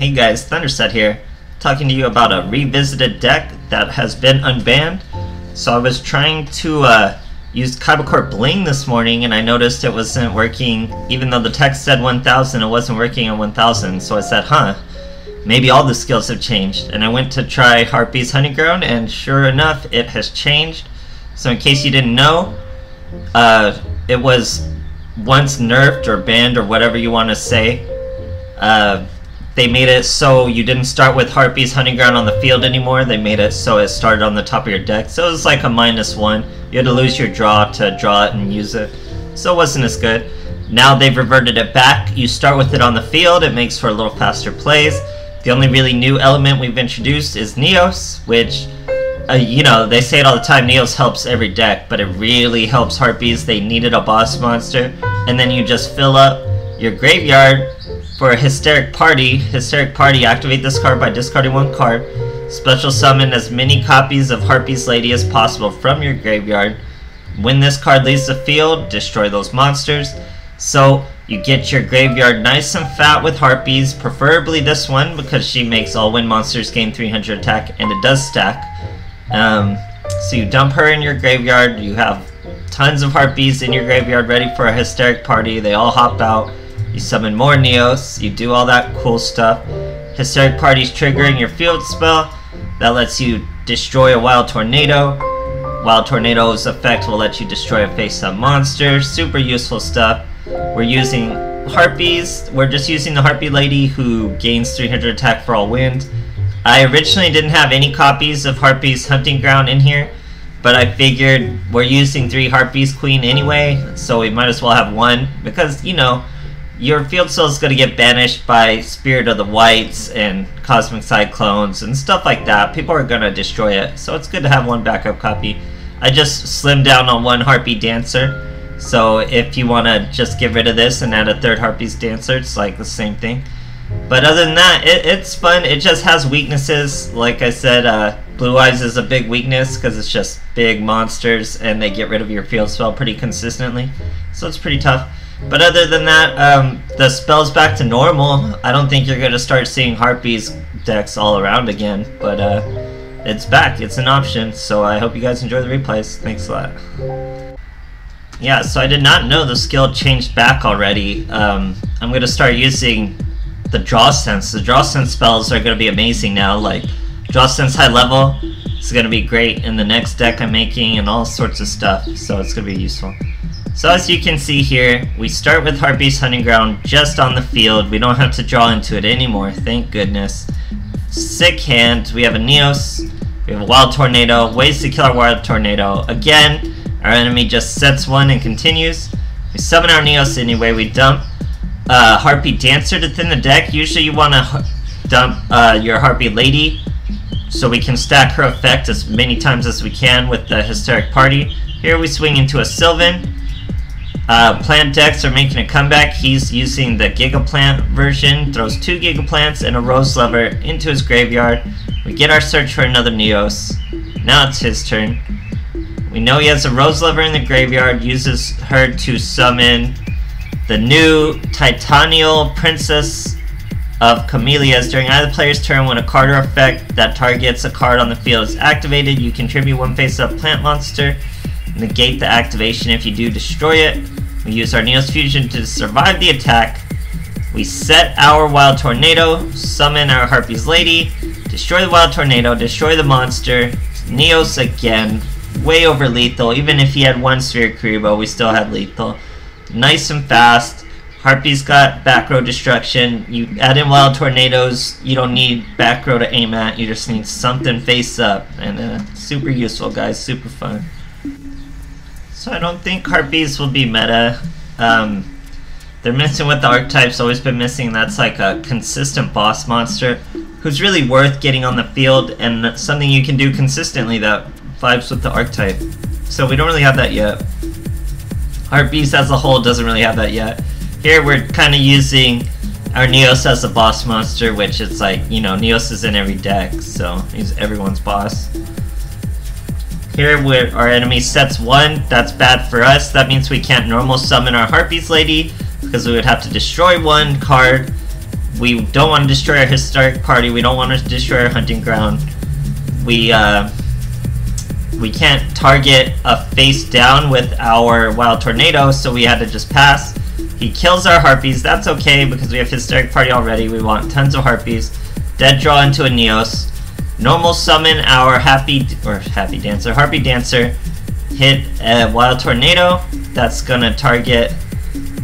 Hey guys, Thunderset here, talking to you about a revisited deck that has been unbanned. So I was trying to use Kybercore Bling this morning and I noticed it wasn't working. Even though the text said 1000, it wasn't working on 1000. So I said, maybe all the skills have changed. And I went to try Harpies Hunting Ground and sure enough, it has changed. So in case you didn't know, it was once nerfed or banned or whatever you want to say. They made it so you didn't start with Harpies Hunting Ground on the field anymore. They made it so it started on the top of your deck. So it was like a -1. You had to lose your draw to draw it and use it. So it wasn't as good. Now they've reverted it back. You start with it on the field. It makes for a little faster plays. The only really new element we've introduced is Neos, which, you know, they say it all the time, Neos helps every deck, but it really helps Harpies. They needed a boss monster. And then you just fill up your graveyard for a Hysteric Party. Hysteric Party, activate this card by discarding one card. Special summon as many copies of Harpies Lady as possible from your graveyard. When this card leaves the field, destroy those monsters. So you get your graveyard nice and fat with Harpies, preferably this one because she makes all wind monsters gain 300 attack and it does stack. So you dump her in your graveyard, you have tons of Harpies in your graveyard ready for a Hysteric Party. They all hop out. You summon more Neos, you do all that cool stuff. Hysteric Party's triggering your field spell. That lets you destroy a Wild Tornado. Wild Tornado's effect will let you destroy a face-up monster. Super useful stuff. We're using Harpies. We're just using the Harpie Lady who gains 300 attack for all wind. I originally didn't have any copies of Harpies Hunting Ground in here, but I figured we're using 3 Harpies Queen anyway, so we might as well have one because, you know, your field spell is going to get banished by Spirit of the Whites and Cosmic Cyclones and stuff like that. People are going to destroy it, so it's good to have one backup copy. I just slimmed down on one Harpie Dancer, so if you want to just get rid of this and add a 3rd Harpies Dancer, it's like the same thing. But other than that, it's fun. It just has weaknesses. Like I said, Blue Eyes is a big weakness because it's just big monsters and they get rid of your field spell pretty consistently, so it's pretty tough. But other than that, the spell's back to normal. I don't think you're going to start seeing Harpies decks all around again, but it's back. It's an option, so I hope you guys enjoy the replays. Thanks a lot. Yeah, so I did not know the skill changed back already. I'm going to start using the Draw Sense. The Draw Sense spells are going to be amazing now. Like, Draw Sense High Level is going to be great in the next deck I'm making and all sorts of stuff, so it's going to be useful. So as you can see here, we start with Harpies Hunting Ground just on the field. We don't have to draw into it anymore, thank goodness. Sick hand. We have a Neos, we have a Wild Tornado, ways to kill our Wild Tornado. Again, our enemy just sets one and continues. We summon our Neos anyway, we dump Harpie Dancer to thin the deck. Usually you want to dump your Harpie Lady so we can stack her effect as many times as we can with the Hysteric Party. Here we swing into a Sylvan. Plant decks are making a comeback. He's using the Gigaplant version, throws 2 Gigaplants and a Rose Lover into his graveyard. We get our search for another Neos. Now it's his turn. We know he has a Rose Lover in the graveyard, uses her to summon the new Titanial Princess of Camellias. During either player's turn, when a card or effect that targets a card on the field is activated, you contribute 1 face-up plant monster. Negate the activation if you do destroy it. We use our Neos Fusion to survive the attack. We set our Wild Tornado, summon our Harpies Lady, destroy the Wild Tornado, destroy the monster, Neos again, way over lethal. Even if he had 1 Sphere Kuriboh, we still had lethal. Nice and fast. Harpies got back row destruction. You add in Wild Tornadoes, you don't need back row to aim at, you just need something face up. And super useful, guys, super fun. So I don't think Harpies will be meta. They're missing what the archetype's always been missing. That's like a consistent boss monster who's really worth getting on the field and something you can do consistently that vibes with the archetype. So we don't really have that yet. Harpies as a whole doesn't really have that yet. Here we're kind of using our Neos as a boss monster, which is like, you know, Neos is in every deck, so he's everyone's boss. Here where our enemy sets 1, that's bad for us. That means we can't normal summon our Harpies Lady because we would have to destroy 1 card We don't want to destroy our historic party. We don't want to destroy our hunting ground. We can't target a face down with our wild tornado, so we had to just pass. He kills our harpies. That's okay because we have historic party already. We want tons of harpies. Dead draw into a Neos. Normal summon our Harpy Dancer. Hit a wild tornado. That's gonna target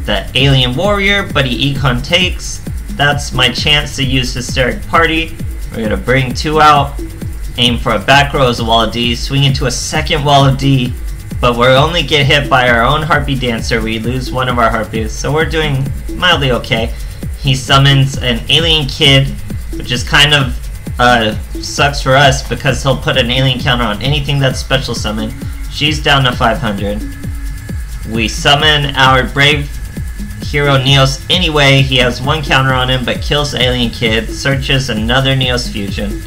the alien warrior, but he econ takes. That's my chance to use Hysteric Party. We're gonna bring 2 out, aim for a back row as a wall of D, swing into a second wall of D, but we only get hit by our own Harpy Dancer. We lose one of our Harpies, so we're doing mildly okay. He summons an alien kid, which is kind of sucks for us because he'll put an alien counter on anything that's special summon. She's down to 500. We summon our brave hero Neos anyway. He has 1 counter on him but kills the alien kid, searches another Neos fusion.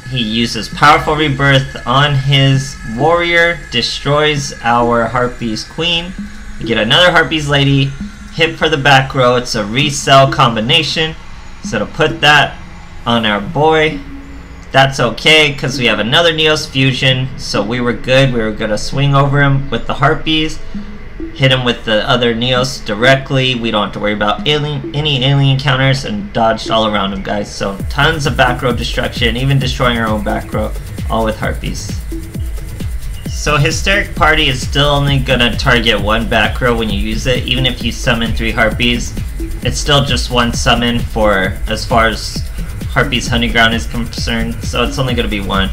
He uses powerful rebirth on his warrior, destroys our Harpies queen. We get another Harpies lady, hit for the back row. It's a resell combination, so to put that on our boy. That's okay because we have another Neos fusion, so we were good. We were gonna swing over him with the Harpies, hit him with the other Neos directly. We don't have to worry about any alien counters, and dodged all around him, guys. So tons of back row destruction, even destroying our own back row, all with Harpies. So Hysteric Party is still only gonna target 1 back row when you use it, even if you summon 3 Harpies. It's still just 1 summon for as far as Harpies Hunting Ground is concerned, so it's only gonna be 1.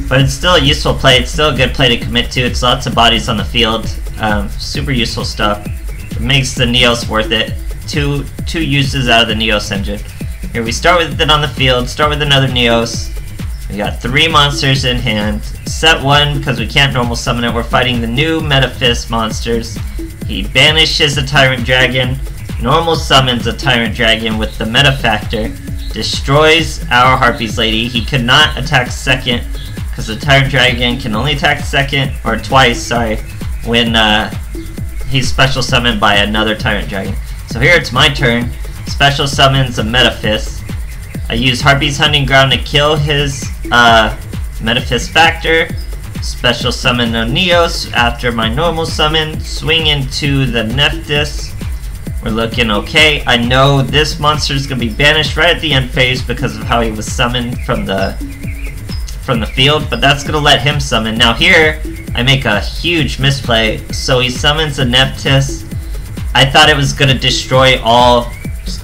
But it's still a useful play. It's still a good play to commit to. It's lots of bodies on the field. Super useful stuff. It makes the Neos worth it. Two uses out of the Neos engine. Here we start with it on the field. Start with another Neos. We got 3 monsters in hand. Set 1 because we can't normal summon it. We're fighting the new Metafist monsters. He banishes a Tyrant Dragon. Normal summons a Tyrant Dragon with the Meta Factor. Destroys our Harpies lady. He could not attack second because the Tyrant Dragon can only attack second, or twice, sorry, when he's special summoned by another Tyrant Dragon. So here it's my turn. Special summons a Metafist. I use Harpies Hunting Ground to kill his Metafist Factor. Special summon a Neos after my normal summon. Swing into the Nephthys. We're looking okay. I know this monster is going to be banished right at the end phase because of how he was summoned from the field, but that's going to let him summon. Now here, I make a huge misplay. So he summons a Nephthys. I thought it was going to destroy all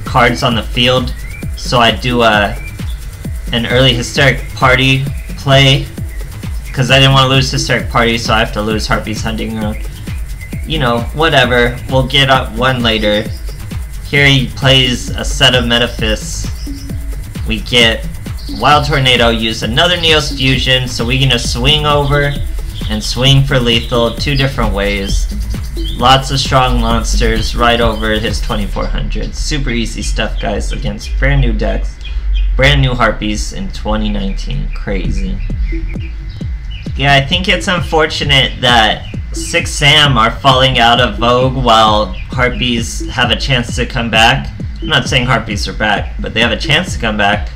cards on the field, so I do an early Hysteric Party play because I didn't want to lose Hysteric Party, so I have to lose Harpies Hunting Ground. You know, whatever. We'll get up 1 later. Here he plays a set of Metaphysts. We get Wild Tornado, use another Neos Fusion, so we're gonna swing over and swing for lethal 2 different ways. Lots of strong monsters right over his 2400. Super easy stuff, guys, against brand new decks. Brand new Harpies in 2019. Crazy. Yeah, I think it's unfortunate that 6 Sam are falling out of vogue while Harpies have a chance to come back. I'm not saying Harpies are back, but they have a chance to come back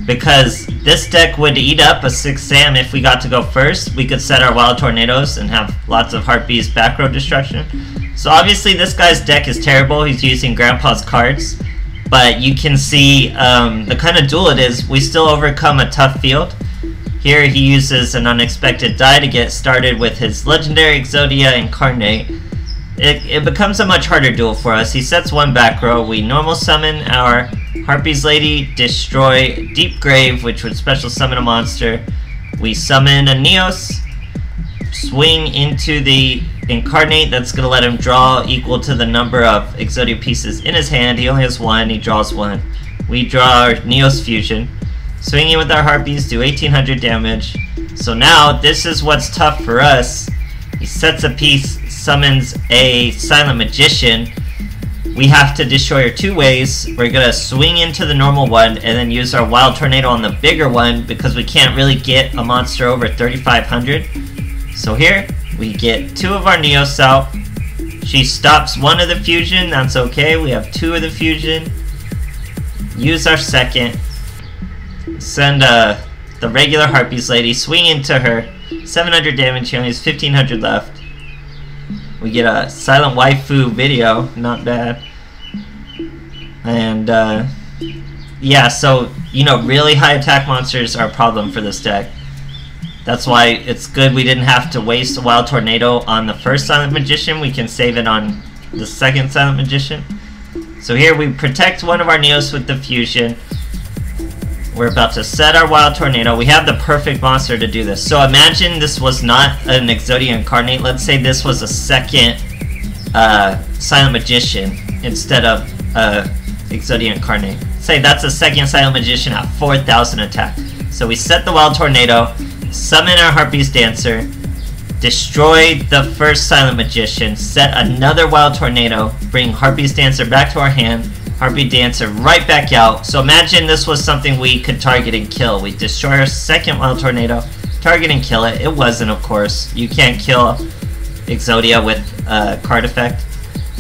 because this deck would eat up a 6 Sam if we got to go first. We could set our Wild Tornadoes and have lots of Harpies back row destruction. So obviously this guy's deck is terrible. He's using Grandpa's cards, but you can see the kind of duel it is. We still overcome a tough field. Here he uses an unexpected die to get started with his legendary Exodia Incarnate. It becomes a much harder duel for us. He sets 1 back row. We normal summon our Harpies Lady, destroy Deep Grave, which would special summon a monster. We summon a Neos, swing into the Incarnate. That's going to let him draw equal to the number of Exodia pieces in his hand. He only has 1. He draws 1. We draw our Neos Fusion. Swinging with our Harpies, do 1800 damage. So now, this is what's tough for us. He sets a piece, summons a Silent Magician. We have to destroy her 2 ways. We're gonna swing into the normal one and then use our Wild Tornado on the bigger one because we can't really get a monster over 3500. So here, we get 2 of our Neos out. She stops one of the fusion, that's okay. We have 2 of the fusion. Use our second. Send the regular Harpies lady, swing into her. 700 damage, she only has 1500 left. We get a silent waifu video, not bad. And yeah, so you know, really high attack monsters are a problem for this deck. That's why it's good we didn't have to waste a Wild Tornado on the first Silent Magician. We can save it on the second Silent Magician. So here we protect one of our Neos with the fusion. We're about to set our Wild Tornado. We have the perfect monster to do this. So imagine this was not an Exodia Incarnate. Let's say this was a second Silent Magician instead of Exodia Incarnate. Say that's a second Silent Magician at 4000 attack. So we set the Wild Tornado, summon our Harpies Dancer, destroy the first Silent Magician, set another Wild Tornado, bring Harpies Dancer back to our hand, Harpy Dancer right back out. So imagine this was something we could target and kill. We destroy our second Wild Tornado, target and kill it. It wasn't, of course. You can't kill Exodia with a card effect.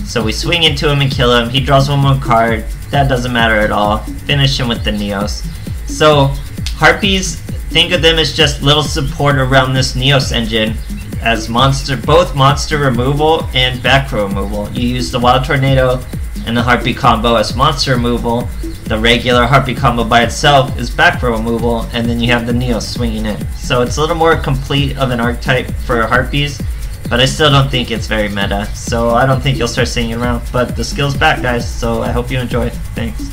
So we swing into him and kill him. He draws one more card. That doesn't matter at all. Finish him with the Neos. So Harpies, think of them as just little support around this Neos engine as both monster removal and back row removal. You use the Wild Tornado and the Harpy combo as monster removal. The regular Harpy combo by itself is back row removal, and then you have the Neos swinging in. So it's a little more complete of an archetype for Harpies, but I still don't think it's very meta. So I don't think you'll start seeing it around. But the skill's back, guys, so I hope you enjoy. Thanks.